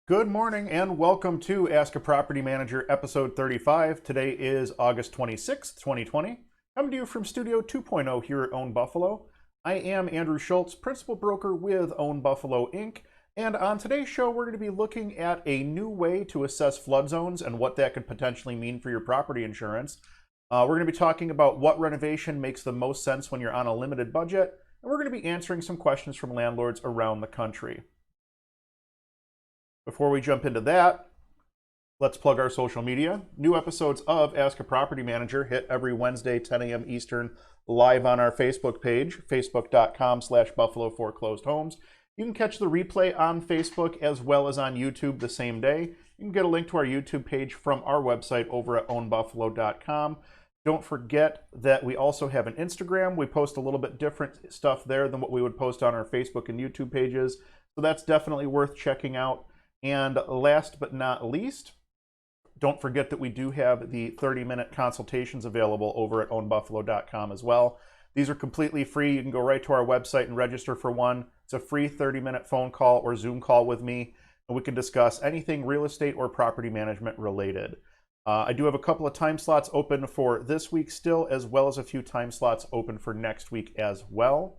Good morning and welcome to Ask a Property Manager episode 35. Today is August 26th, 2020. Coming to you from Studio 2.0 here at Own Buffalo. I am Andrew Schultz, Principal Broker with Own Buffalo Inc. And on today's show, we're going to be looking at a new way to assess flood zones and what that could potentially mean for your property insurance. We're going to be talking about what renovation makes the most sense when you're on a limited budget. And we're going to be answering some questions from landlords around the country. Before we jump into that, let's plug our social media. New episodes of Ask a Property Manager hit every Wednesday, 10 a.m. Eastern, live on our Facebook page, facebook.com/Buffalo Foreclosed Homes. You can catch the replay on Facebook as well as on YouTube the same day. You can get a link to our YouTube page from our website over at ownbuffalo.com. Don't forget that we also have an Instagram. We post a little bit different stuff there than what we would post on our Facebook and YouTube pages. So that's definitely worth checking out. And last but not least, don't forget that we do have the 30-minute consultations available over at ownbuffalo.com as well. These are completely free. You can go right to our website and register for one. It's a free 30-minute phone call or Zoom call with me, and we can discuss anything real estate or property management related. I do have a couple of time slots open for this week still, as well as a few time slots open for next week as well.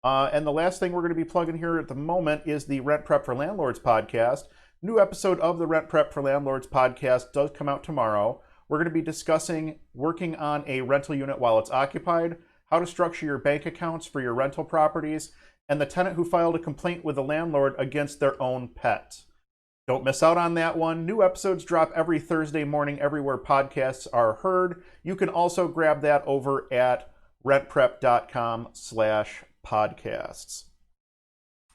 And the last thing we're going to be plugging here at the moment is the Rent Prep for Landlords podcast. New episode of the Rent Prep for Landlords podcast does come out tomorrow. We're going to be discussing working on a rental unit while it's occupied, how to structure your bank accounts for your rental properties, and the tenant who filed a complaint with the landlord against their own pet. Don't miss out on that one. New episodes drop every Thursday morning everywhere podcasts are heard. You can also grab that over at rentprep.com/podcasts.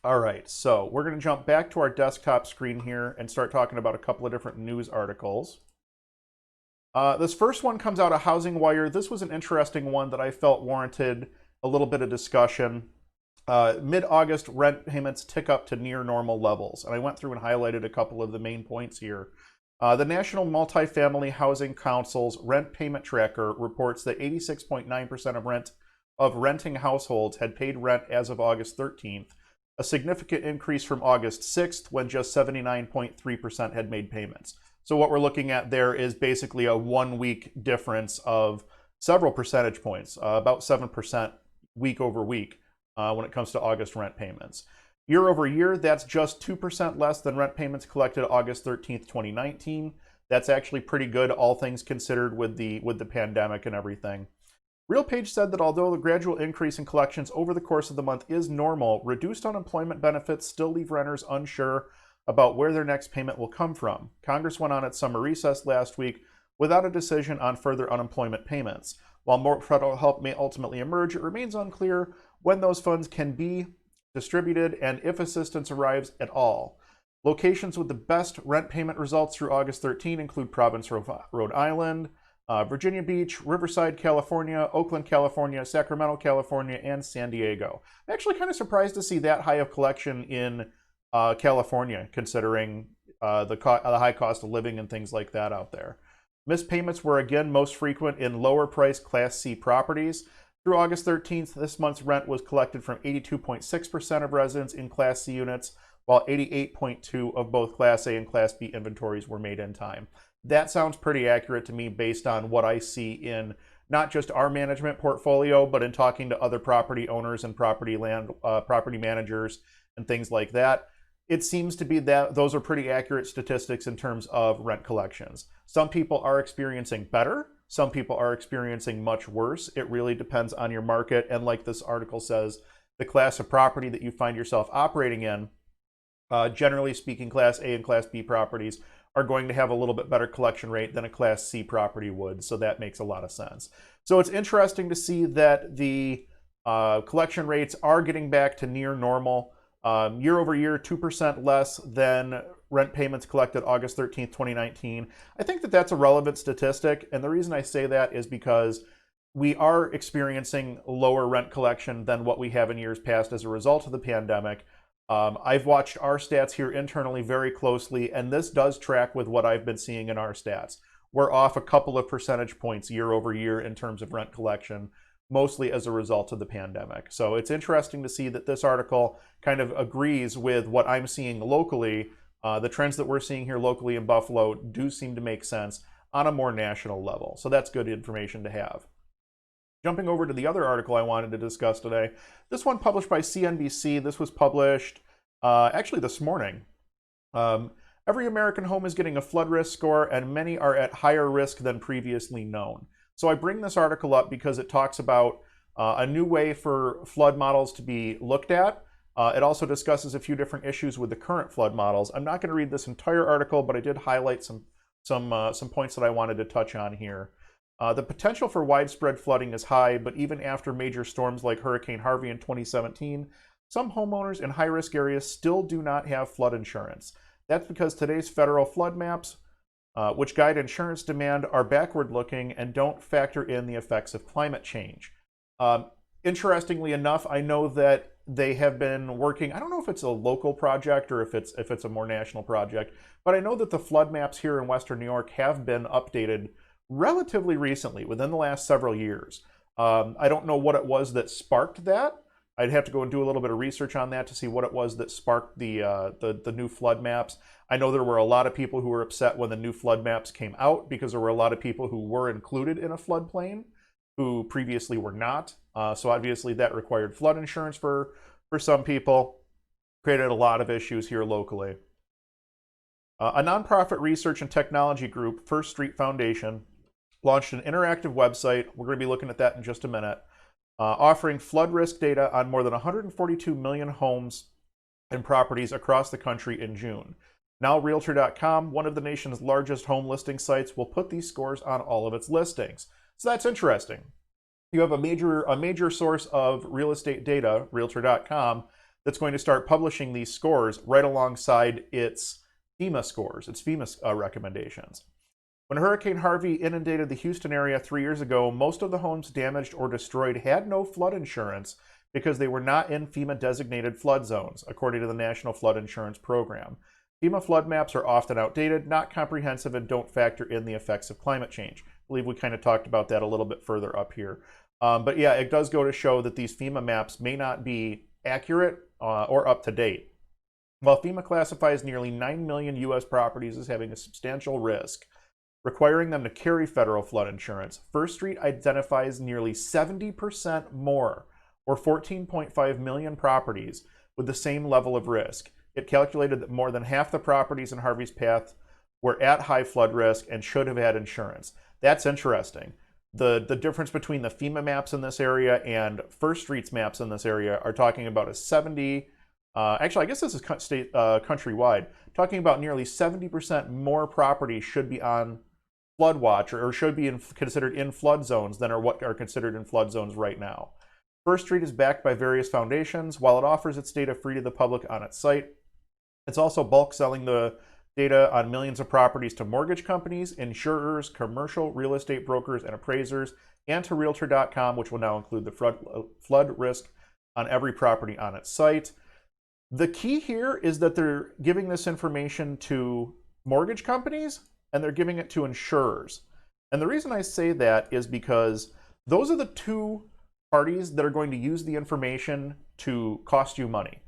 All right, so we're going to jump back to our desktop screen here and start talking about a couple of different news articles. This first one comes out of Housing Wire. This was an interesting one that I felt warranted a little bit of discussion. Mid-August rent payments tick up to near normal levels, and I went through and highlighted a couple of the main points here. The National Multifamily Housing Council's Rent Payment Tracker reports that 86.9% of renting households had paid rent as of August 13th, a significant increase from August 6th when just 79.3% had made payments. So what we're looking at there is basically a 1 week difference of several percentage points, about 7% week over week when it comes to August rent payments. Year over year, that's just 2% less than rent payments collected August 13th, 2019. That's actually pretty good, all things considered with the pandemic and everything. RealPage said that although the gradual increase in collections over the course of the month is normal, reduced unemployment benefits still leave renters unsure about where their next payment will come from. Congress went on its summer recess last week without a decision on further unemployment payments. While more federal help may ultimately emerge, it remains unclear when those funds can be distributed and if assistance arrives at all. Locations with the best rent payment results through August 13 include Providence, Rhode Island, Virginia Beach, Riverside, California, Oakland, California, Sacramento, California, and San Diego. I'm actually kind of surprised to see that high of collection in California, considering the high cost of living and things like that out there. Missed payments were again most frequent in lower priced Class C properties. Through August 13th, this month's rent was collected from 82.6% of residents in Class C units, while 88.2% of both Class A and Class B inventories were made in time. That sounds pretty accurate to me based on what I see in not just our management portfolio, but in talking to other property owners and property managers and things like that. It seems to be that those are pretty accurate statistics in terms of rent collections. Some people are experiencing better. Some people are experiencing much worse. It really depends on your market. And like this article says, the class of property that you find yourself operating in, generally speaking, Class A and Class B properties are going to have a little bit better collection rate than a Class C property would. So that makes a lot of sense. So it's interesting to see that the collection rates are getting back to near normal. Year over year, 2% less than rent payments collected August 13th, 2019. I think that that's a relevant statistic. And the reason I say that is because we are experiencing lower rent collection than what we have in years past as a result of the pandemic. I've watched our stats here internally very closely, and this does track with what I've been seeing in our stats. We're off a couple of percentage points year over year in terms of rent collection, mostly as a result of the pandemic. So it's interesting to see that this article kind of agrees with what I'm seeing locally The trends that we're seeing here locally in Buffalo do seem to make sense on a more national level. So that's good information to have. Jumping over to the other article I wanted to discuss today, this one published by CNBC. This was published actually this morning. Every American home is getting a flood risk score, and many are at higher risk than previously known. So I bring this article up because it talks about a new way for flood models to be looked at. It also discusses a few different issues with the current flood models. I'm not going to read this entire article, but I did highlight some points that I wanted to touch on here. The potential for widespread flooding is high, but even after major storms like Hurricane Harvey in 2017, some homeowners in high-risk areas still do not have flood insurance. That's because today's federal flood maps, which guide insurance demand, are backward-looking and don't factor in the effects of climate change. Interestingly enough, I know that they have been working, I don't know if it's a local project or if it's a more national project, but I know that the flood maps here in Western New York have been updated relatively recently, within the last several years. I don't know what it was that sparked that. I'd have to go and do a little bit of research on that to see what it was that sparked the new flood maps. I know there were a lot of people who were upset when the new flood maps came out because there were a lot of people who were included in a floodplain who previously were not. So obviously that required flood insurance for some people. Created a lot of issues here locally. A nonprofit research and technology group, First Street Foundation, launched an interactive website. We're going to be looking at that in just a minute. Offering flood risk data on more than 142 million homes and properties across the country in June. Now Realtor.com, one of the nation's largest home listing sites, will put these scores on all of its listings. So that's interesting. You have a major source of real estate data, Realtor.com, that's going to start publishing these scores right alongside its FEMA scores, its FEMA recommendations. When Hurricane Harvey inundated the Houston area 3 years ago, most of the homes damaged or destroyed had no flood insurance because they were not in FEMA-designated flood zones, according to the National Flood Insurance Program. FEMA flood maps are often outdated, not comprehensive, and don't factor in the effects of climate change. I believe we kind of talked about that a little bit further up here. But yeah, it does go to show that these FEMA maps may not be accurate or up to date. While FEMA classifies nearly 9 million U.S. properties as having a substantial risk, requiring them to carry federal flood insurance, First Street identifies nearly 70% more, or 14.5 million properties, with the same level of risk. It calculated that more than half the properties in Harvey's path were at high flood risk and should have had insurance. That's interesting. The difference between the FEMA maps in this area and First Street's maps in this area are talking about a 70, actually I guess this is countrywide, talking about nearly 70% more properties should be on flood watch or should be considered in flood zones than are what are considered in flood zones right now. First Street is backed by various foundations. While it offers its data free to the public on its site, it's also bulk selling the data on millions of properties to mortgage companies, insurers, commercial real estate brokers, and appraisers, and to Realtor.com, which will now include the flood risk on every property on its site. The key here is that they're giving this information to mortgage companies and they're giving it to insurers. And the reason I say that is because those are the two parties that are going to use the information to cost you money.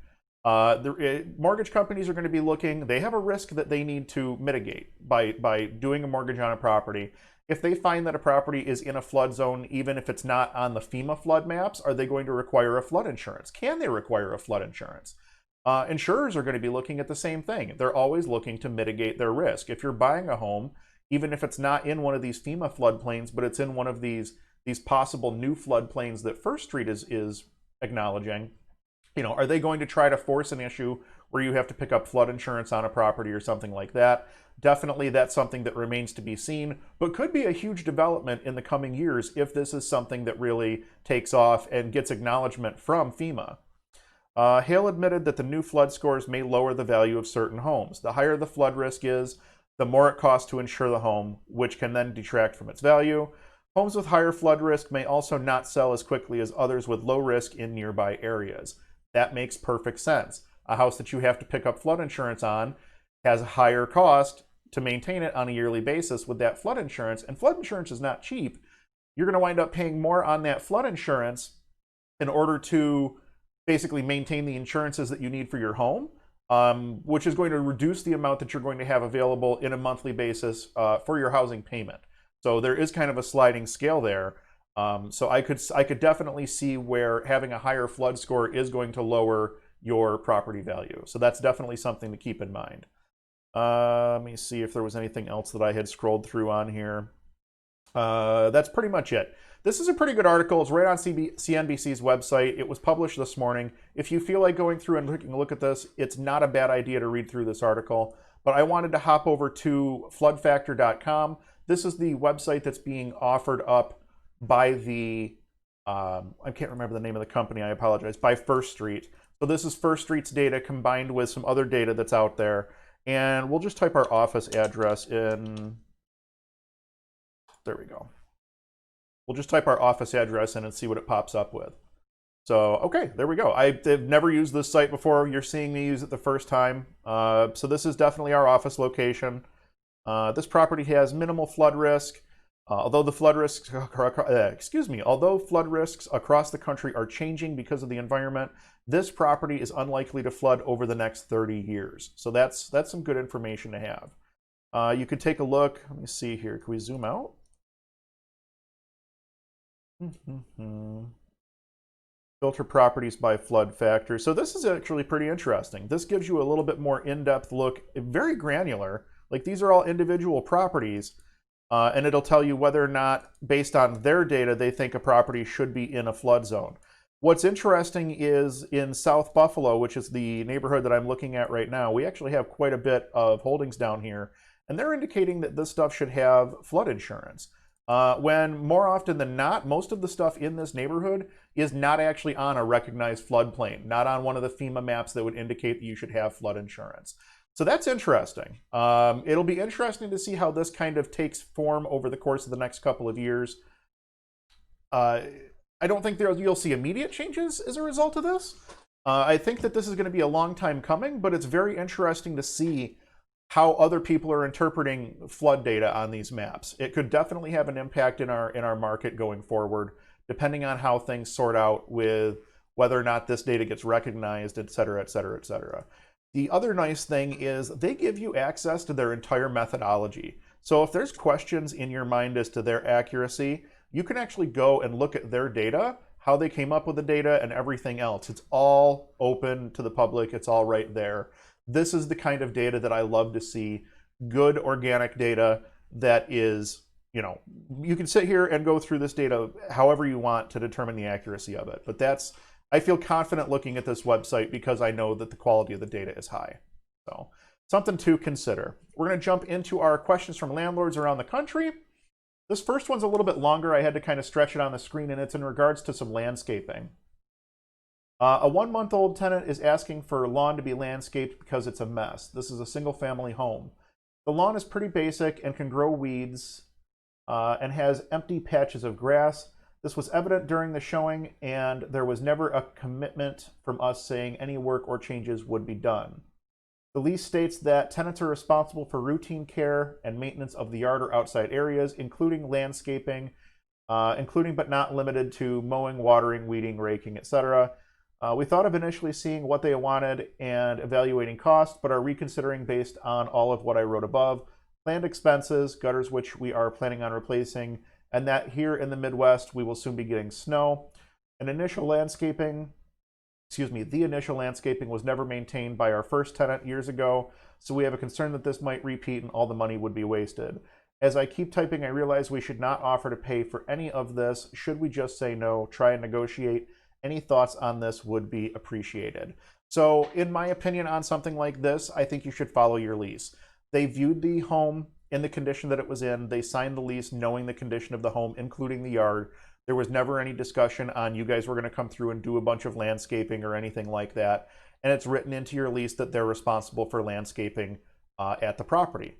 Mortgage companies are going to be looking, they have a risk that they need to mitigate by doing a mortgage on a property. If they find that a property is in a flood zone, even if it's not on the FEMA flood maps, are they going to require a flood insurance? Can they require a flood insurance? Insurers are going to be looking at the same thing. They're always looking to mitigate their risk. If you're buying a home, even if it's not in one of these FEMA floodplains, but it's in one of these possible new floodplains that First Street is acknowledging, are they going to try to force an issue where you have to pick up flood insurance on a property or something like that? Definitely that's something that remains to be seen, but could be a huge development in the coming years if this is something that really takes off and gets acknowledgement from FEMA. Hale admitted that the new flood scores may lower the value of certain homes. The higher the flood risk is, the more it costs to insure the home, which can then detract from its value. Homes with higher flood risk may also not sell as quickly as others with low risk in nearby areas. That makes perfect sense. A house that you have to pick up flood insurance on has a higher cost to maintain it on a yearly basis with that flood insurance, and flood insurance is not cheap. You're going to wind up paying more on that flood insurance in order to basically maintain the insurances that you need for your home which is going to reduce the amount that you're going to have available in a monthly basis for your housing payment. So there is kind of a sliding scale there. So I could definitely see where having a higher flood score is going to lower your property value. So that's definitely something to keep in mind. Let me see if there was anything else that I had scrolled through on here. That's pretty much it. This is a pretty good article. It's right on CNBC's website. It was published this morning. If you feel like going through and taking a look at this, it's not a bad idea to read through this article. But I wanted to hop over to floodfactor.com. This is the website that's being offered up by the, I can't remember the name of the company, I apologize, by First Street. So this is First Street's data combined with some other data that's out there. And we'll just type our office address in. There we go. We'll just type our office address in and see what it pops up with. So, okay, there we go. I've never used this site before. You're seeing me use it the first time. So this is definitely our office location. This property has minimal flood risk. Although flood risks across the country are changing because of the environment, this property is unlikely to flood over the next 30 years. So that's some good information to have. You could take a look. Let me see here. Can we zoom out? Filter properties by flood factor. So this is actually pretty interesting. This gives you a little bit more in-depth look, very granular. Like these are all individual properties, and it'll tell you whether or not, based on their data, they think a property should be in a flood zone. What's interesting is in South Buffalo, which is the neighborhood that I'm looking at right now, we actually have quite a bit of holdings down here, and they're indicating that this stuff should have flood insurance. When more often than not, most of the stuff in this neighborhood is not actually on a recognized floodplain, not on one of the FEMA maps that would indicate that you should have flood insurance. So that's interesting. It'll be interesting to see how this kind of takes form over the course of the next couple of years. I don't think you'll see immediate changes as a result of this. I think that this is going to be a long time coming, but it's very interesting to see how other people are interpreting flood data on these maps. It could definitely have an impact in our market going forward, depending on how things sort out with whether or not this data gets recognized, et cetera, et cetera, et cetera. The other nice thing is they give you access to their entire methodology. So if there's questions in your mind as to their accuracy, you can actually go and look at their data, how they came up with the data, and everything else. It's all open to the public. It's all right there. This is the kind of data that I love to see. Good organic data that is, you can sit here and go through this data however you want to determine the accuracy of it. But I feel confident looking at this website because I know that the quality of the data is high. So something to consider. We're going to jump into our questions from landlords around the country. This first one's a little bit longer. I had to kind of stretch it on the screen, and it's in regards to some landscaping. A 1-month-old tenant is asking for lawn to be landscaped because it's a mess. This is a single-family home. The lawn is pretty basic and can grow weeds and has empty patches of grass. This was evident during the showing, and there was never a commitment from us saying any work or changes would be done. The lease states that tenants are responsible for routine care and maintenance of the yard or outside areas, including landscaping, including but not limited to mowing, watering, weeding, raking, etc. We thought of initially seeing what they wanted and evaluating costs, but are reconsidering based on all of what I wrote above. Planned expenses, gutters which we are planning on replacing, and that here in the Midwest we will soon be getting snow. The initial landscaping was never maintained by our first tenant years ago, so we have a concern that this might repeat and all the money would be wasted. As I keep typing, I realize we should not offer to pay for any of this. Should we just say no, try and negotiate? Any thoughts on this would be appreciated. So in my opinion on something like this, I think you should follow your lease. They viewed the home in the condition that it was in. They signed the lease knowing the condition of the home, including the yard. There was never any discussion on you guys were going to come through and do a bunch of landscaping or anything like that. And it's written into your lease that they're responsible for landscaping at the property.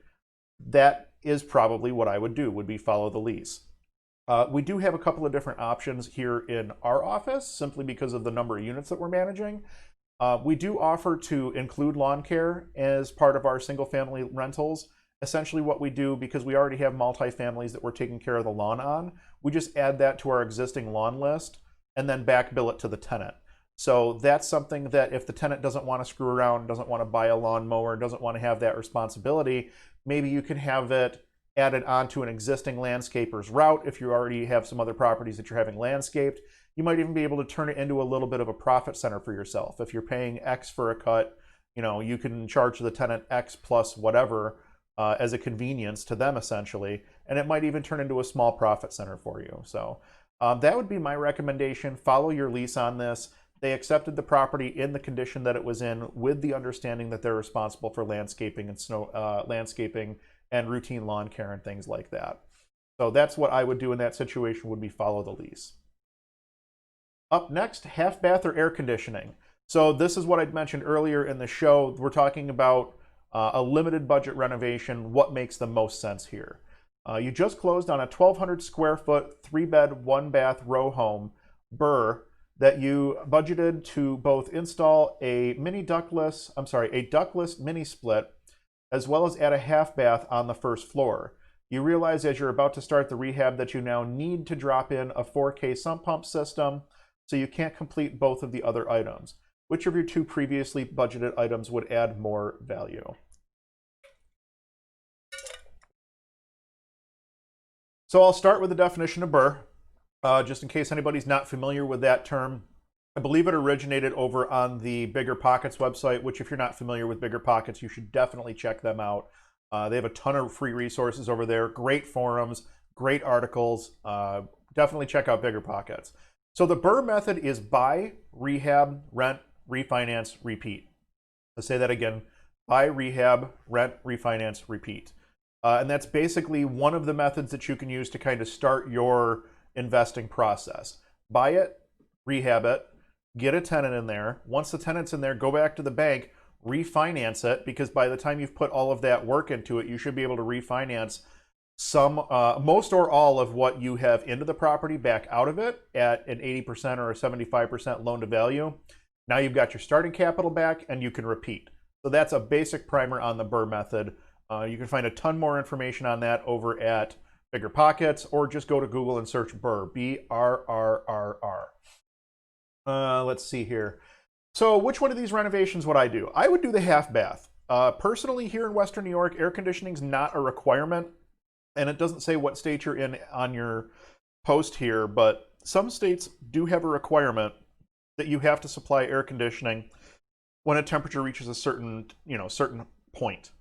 That is probably what I would do, would be follow the lease. We do have a couple of different options here in our office, simply because of the number of units that we're managing. We do offer to include lawn care as part of our single-family rentals. Essentially what we do, because we already have multi-families that we're taking care of the lawn on, we just add that to our existing lawn list and then back bill it to the tenant. So that's something that if the tenant doesn't want to screw around, doesn't want to buy a lawnmower, doesn't want to have that responsibility, maybe you can have it added onto an existing landscaper's route. If you already have some other properties that you're having landscaped, you might even be able to turn it into a little bit of a profit center for yourself. If you're paying X for a cut, you can charge the tenant X plus whatever as a convenience to them essentially, and it might even turn into a small profit center for you. So that would be my recommendation. Follow your lease on this. They accepted the property in the condition that it was in, with the understanding that they're responsible for landscaping and landscaping and routine lawn care and things like that. So that's what I would do in that situation, would be follow the lease. Up next, half bath or air conditioning. So this is what I'd mentioned earlier in the show. We're talking about a limited budget renovation. What makes the most sense here? You just closed on a 1,200 square foot, 3-bed, 1-bath row home, Burr, that you budgeted to both install a ductless mini split, as well as add a half bath on the first floor. You realize as you're about to start the rehab that you now need to drop in a 4K sump pump system, so you can't complete both of the other items. Which of your two previously budgeted items would add more value? So I'll start with the definition of Burr, just in case anybody's not familiar with that term. I believe it originated over on the Bigger Pockets website, which if you're not familiar with Bigger Pockets, you should definitely check them out. They have a ton of free resources over there, great forums, great articles. Definitely check out Bigger Pockets. So the Burr method is buy, rehab, rent, refinance, repeat. Let's say that again. Buy, rehab, rent, refinance, repeat. And that's basically one of the methods that you can use to kind of start your investing process. Buy it, rehab it, get a tenant in there. Once the tenant's in there, go back to the bank, refinance it, because by the time you've put all of that work into it, you should be able to refinance some, most or all of what you have into the property back out of it at an 80% or a 75% loan to value. Now you've got your starting capital back and you can repeat. So that's a basic primer on the Burr method. You can find a ton more information on that over at Bigger Pockets, or just go to Google and search Burr, B-R-R-R-R. Let's see here. So which one of these renovations would I do? I would do the half bath. Personally, here in Western New York, air conditioning is not a requirement, and it doesn't say what state you're in on your post here, but some states do have a requirement that you have to supply air conditioning when a temperature reaches a certain point.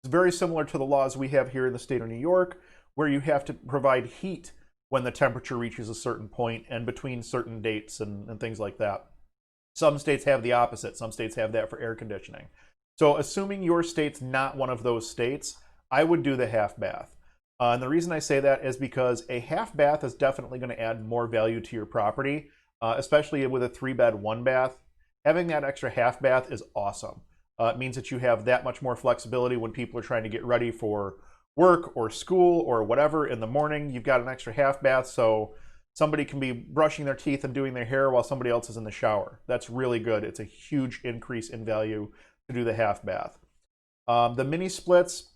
It's very similar to the laws we have here in the state of New York, where you have to provide heat when the temperature reaches a certain point and between certain dates and things like that. Some states have the opposite. Some states have that for air conditioning. So assuming your state's not one of those states, I would do the half bath. And the reason I say that is because a half bath is definitely going to add more value to your property, especially with a 3-bed, 1-bath. Having that extra half bath is awesome. It means that you have that much more flexibility when people are trying to get ready for work or school or whatever in the morning. You've got an extra half bath, so somebody can be brushing their teeth and doing their hair while somebody else is in the shower. That's really good. It's a huge increase in value to do the half bath. The mini splits,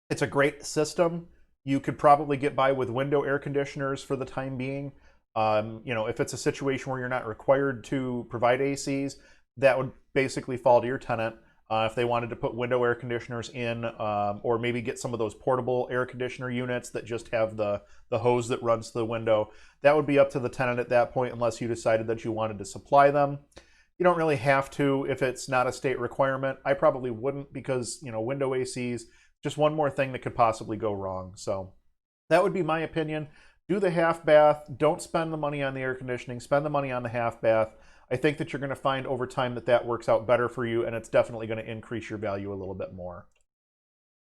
it's a great system. You could probably get by with window air conditioners for the time being. If it's a situation where you're not required to provide ACs, that would basically fall to your tenant. If they wanted to put window air conditioners in, or maybe get some of those portable air conditioner units that just have the hose that runs to the window, that would be up to the tenant at that point, unless you decided that you wanted to supply them. You don't really have to if it's not a state requirement. I probably wouldn't, because window ACs, just one more thing that could possibly go wrong. So that would be my opinion. Do the half bath. Don't spend the money on the air conditioning. Spend the money on the half bath. I think that you're going to find over time that that works out better for you, and it's definitely going to increase your value a little bit more.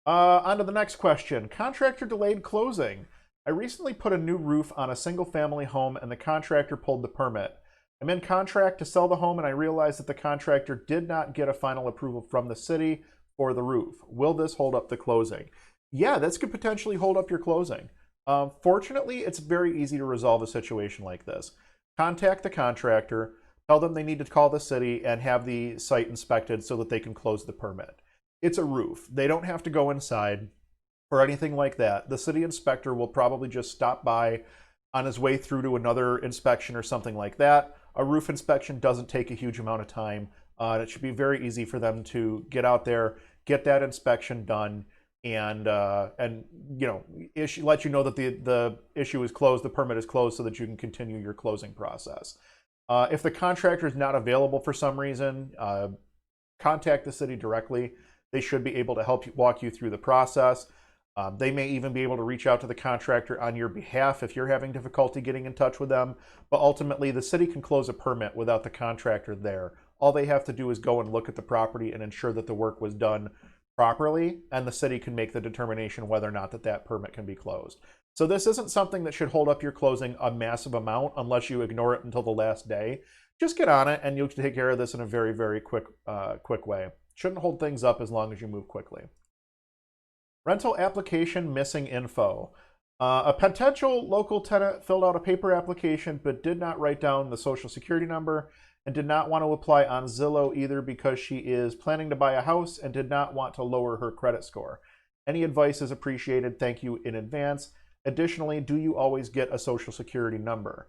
On to the next question. Contractor delayed closing. I recently put a new roof on a single-family home, and the contractor pulled the permit. I'm in contract to sell the home, and I realized that the contractor did not get a final approval from the city for the roof. Will this hold up the closing? Yeah, this could potentially hold up your closing. Fortunately, it's very easy to resolve a situation like this. Contact the contractor. Tell them they need to call the city and have the site inspected so that they can close the permit. It's a roof. They don't have to go inside or anything like that. The city inspector will probably just stop by on his way through to another inspection or something like that. A roof inspection doesn't take a huge amount of time. It should be very easy for them to get out there, get that inspection done, and let you know that the issue is closed, the permit is closed, so that you can continue your closing process. If the contractor is not available for some reason, contact the city directly. They should be able to help you, walk you through the process. They may even be able to reach out to the contractor on your behalf if you're having difficulty getting in touch with them. But ultimately, the city can close a permit without the contractor there. All they have to do is go and look at the property and ensure that the work was done properly, and the city can make the determination whether or not that permit can be closed. So this isn't something that should hold up your closing a massive amount unless you ignore it until the last day. Just get on it and you'll take care of this in a very, very quick way. Shouldn't hold things up as long as you move quickly. Rental application missing info. A potential local tenant filled out a paper application but did not write down the social security number and did not want to apply on Zillow either because she is planning to buy a house and did not want to lower her credit score. Any advice is appreciated. Thank you in advance. Additionally, do you always get a social security number?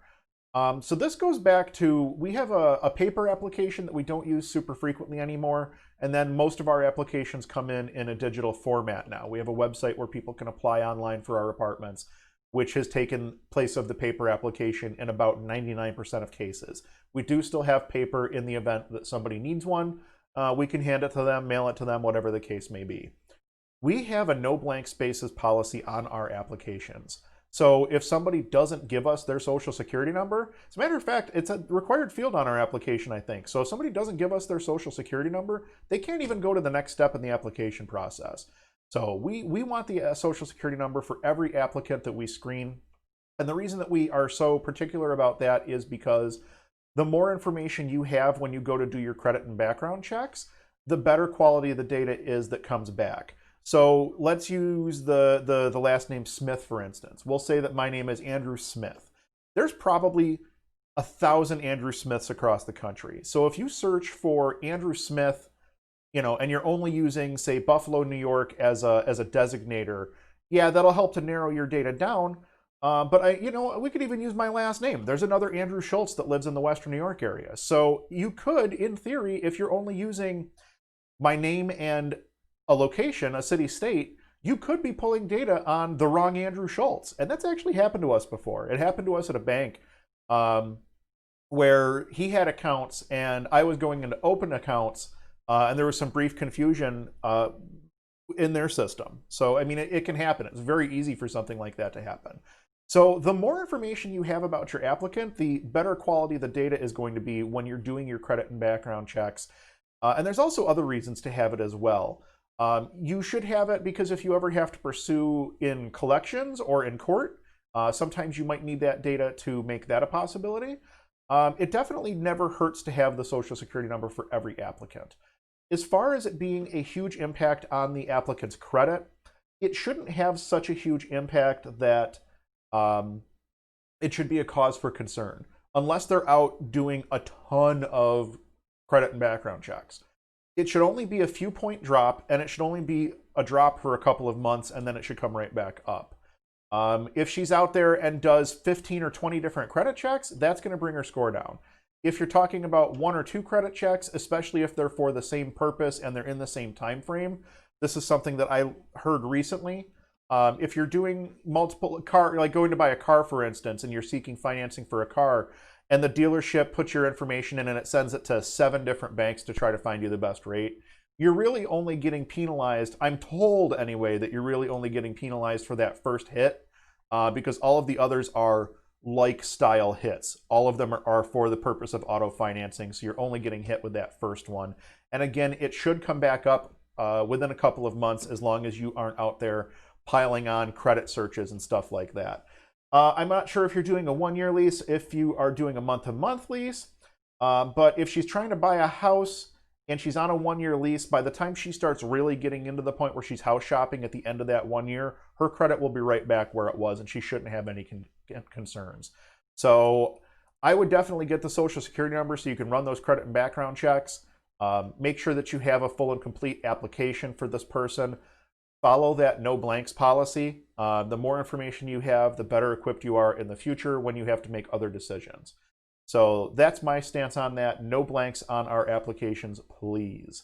So this goes back to, we have a paper application that we don't use super frequently anymore, and then most of our applications come in a digital format now. We have a website where people can apply online for our apartments, which has taken place of the paper application in about 99% of cases. We do still have paper in the event that somebody needs one. We can hand it to them, mail it to them, whatever the case may be. We have a no blank spaces policy on our applications. So if somebody doesn't give us their social security number, as a matter of fact, it's a required field on our application, I think. So if somebody doesn't give us their social security number, they can't even go to the next step in the application process. So we want the social security number for every applicant that we screen. And the reason that we are so particular about that is because the more information you have when you go to do your credit and background checks, the better quality of the data is that comes back. So let's use the last name Smith, for instance. We'll say that my name is Andrew Smith. There's probably 1,000 Andrew Smiths across the country. So if you search for Andrew Smith, and you're only using, say, Buffalo, New York as a designator, yeah, that'll help to narrow your data down. But we could even use my last name. There's another Andrew Schultz that lives in the Western New York area. So you could, in theory, if you're only using my name and a location, a city, state, you could be pulling data on the wrong Andrew Schultz. And that's actually happened to us before. It happened to us at a bank where he had accounts and I was going into open accounts and there was some brief confusion in their system. So, I mean, it can happen. It's very easy for something like that to happen. So the more information you have about your applicant, the better quality the data is going to be when you're doing your credit and background checks. And there's also other reasons to have it as well. You should have it because if you ever have to pursue in collections or in court, sometimes you might need that data to make that a possibility. It definitely never hurts to have the social security number for every applicant. As far as it being a huge impact on the applicant's credit, it shouldn't have such a huge impact that it should be a cause for concern, unless they're out doing a ton of credit and background checks. It should only be a few point drop, and it should only be a drop for a couple of months, and then it should come right back up. If she's out there and does 15 or 20 different credit checks, that's going to bring her score down. If you're talking about 1 or 2 credit checks, especially if they're for the same purpose and they're in the same time frame, this is something that I heard recently. If you're doing multiple like going to buy a car, for instance, and you're seeking financing for a car, and the dealership puts your information in and it sends it to 7 different banks to try to find you the best rate, you're really only getting penalized. I'm told anyway that you're really only getting penalized for that first hit because all of the others are like style hits. All of them are for the purpose of auto financing, so you're only getting hit with that first one. And again, it should come back up within a couple of months as long as you aren't out there piling on credit searches and stuff like that. I'm not sure if you're doing a 1-year lease, if you are doing a month-to-month lease, but if she's trying to buy a house and she's on a 1-year lease, by the time she starts really getting into the point where she's house shopping at the end of that 1 year, her credit will be right back where it was and she shouldn't have any concerns. So I would definitely get the social security number so you can run those credit and background checks. Make sure that you have a full and complete application for this person. Follow that no blanks policy. The more information you have, the better equipped you are in the future when you have to make other decisions. So that's my stance on that. No blanks on our applications, please.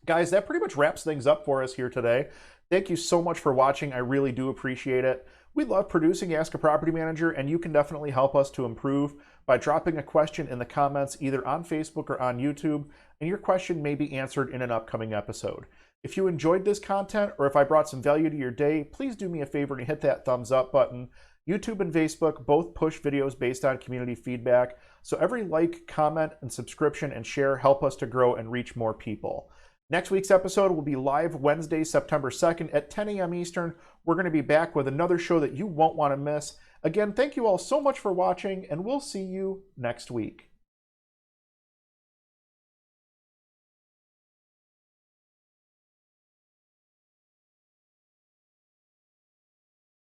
Guys, that pretty much wraps things up for us here today. Thank you so much for watching. I really do appreciate it. We love producing Ask a Property Manager, and you can definitely help us to improve by dropping a question in the comments either on Facebook or on YouTube, and your question may be answered in an upcoming episode. If you enjoyed this content, or if I brought some value to your day, please do me a favor and hit that thumbs up button. YouTube and Facebook both push videos based on community feedback, so every like, comment, and subscription and share help us to grow and reach more people. Next week's episode will be live Wednesday, September 2nd at 10 a.m. Eastern. We're going to be back with another show that you won't want to miss. Again, thank you all so much for watching, and we'll see you next week.